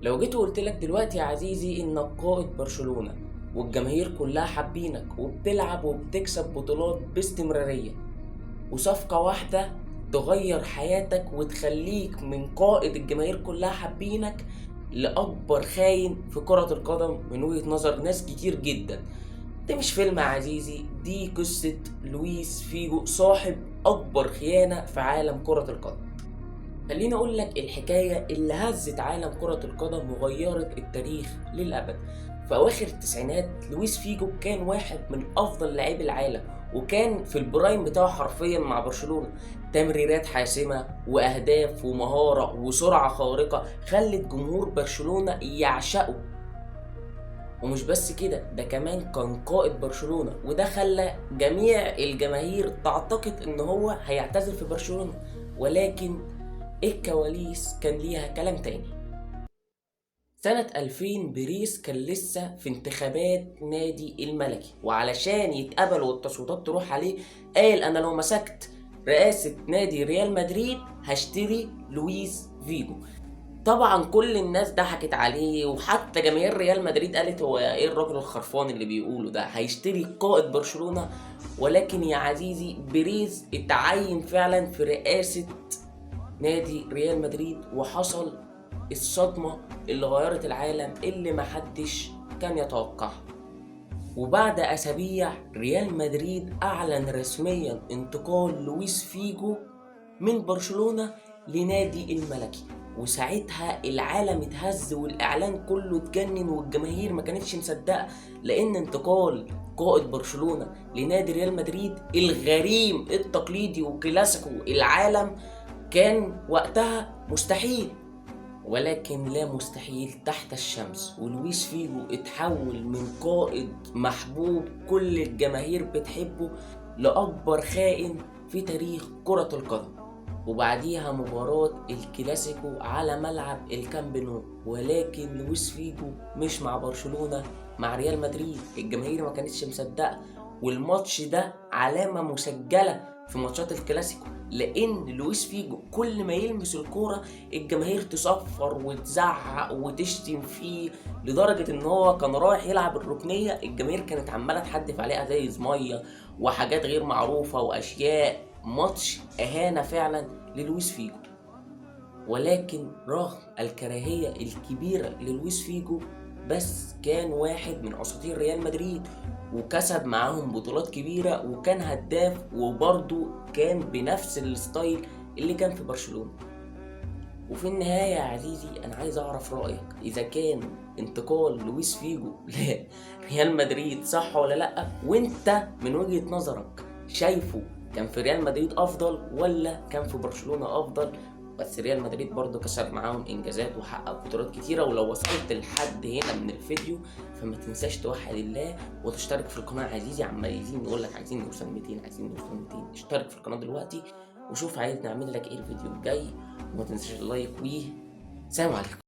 لو جيت وقلت لك دلوقتي يا عزيزي انك قائد برشلونة والجماهير كلها حابينك وبتلعب وبتكسب بطولات باستمرارية، وصفقة واحدة تغير حياتك وتخليك من قائد الجماهير كلها حابينك لأكبر خاين في كرة القدم من وجهة نظر ناس كتير جدا. ده مش فيلم يا عزيزي، دي قصة لويس فيجو صاحب أكبر خيانة في عالم كرة القدم. خليني اقول لك الحكايه اللي هزت عالم كره القدم وغيرت التاريخ للابد. في اواخر التسعينات لويس فيجو كان واحد من افضل لاعبي العالم، وكان في البرايم بتاعه حرفيا مع برشلونه. تمريرات حاسمه واهداف ومهاره وسرعه خارقه خلت جمهور برشلونه يعشقه. ومش بس كده، ده كمان كان قائد برشلونه، وده خلى جميع الجماهير تعتقد ان هو هيعتزل في برشلونه. ولكن الكواليس كان ليها كلام تاني. سنة 2000 بيريز كان لسه في انتخابات نادي الملكي، وعلشان يتقبل والتصويتات تروح عليه قال انا لو مسكت رئاسة نادي ريال مدريد هشتري لويس فيجو. طبعا كل الناس ضحكت عليه، وحتى جماهير ريال مدريد قالت هو ايه الراجل الخرفان اللي بيقوله ده، هيشتري قائد برشلونة؟ ولكن يا عزيزي بيريز اتعين فعلا في رئاسة نادي ريال مدريد، وحصل الصدمة اللي غيرت العالم اللي محدش كان يتوقعها. وبعد أسابيع ريال مدريد أعلن رسميا انتقال لويس فيجو من برشلونة لنادي الملكي. وساعتها العالم اتهز والإعلام كله اتجنن والجماهير ما كانتش مصدقة، لأن انتقال قائد برشلونة لنادي ريال مدريد الغريم التقليدي وكلاسيكو العالم كان وقتها مستحيل. ولكن لا مستحيل تحت الشمس، ولويس فيجو اتحول من قائد محبوب كل الجماهير بتحبه لأكبر خائن في تاريخ كرة القدم. وبعديها مباراة الكلاسيكو على ملعب الكامب نو، ولكن لويس فيجو مش مع برشلونة، مع ريال مدريد. الجماهير ما كانتش مصدقة، والماتش ده علامة مسجلة في ماتشات الكلاسيكو، لان لويس فيجو كل ما يلمس الكوره الجماهير تصفر وتزعق وتشتم فيه، لدرجه ان هو كان رايح يلعب الركنيه الجماهير كانت عماله تحدف عليه ازايز ميه وحاجات غير معروفه واشياء. ماتش اهانه فعلا للويس فيجو. ولكن رغم الكراهية الكبيرة للويس فيجو، بس كان واحد من أساطير ريال مدريد وكسب معاهم بطولات كبيرة وكان هداف، وبرضه كان بنفس الستايل اللي كان في برشلونة. وفي النهاية يا عزيزي أنا عايز أعرف رأيك، إذا كان انتقال لويس فيجو لريال مدريد صح ولا لأ، وإنت من وجهة نظرك شايفه كان في ريال مدريد أفضل ولا كان في برشلونة أفضل؟ بس ريال مدريد برضه كسب معاهم إنجازات وحقق بطولات كتيرة. ولو وصلت لحد هنا من الفيديو فما تنساش توحد الله وتشترك في القناة. عزيزي عمالين نقول لك عايزين نوصل 200 عايزين نوصل 200، اشترك في القناة دلوقتي وشوف عايز نعمل لك ايه الفيديو الجاي. وما تنساش اللايك، سلام عليكم.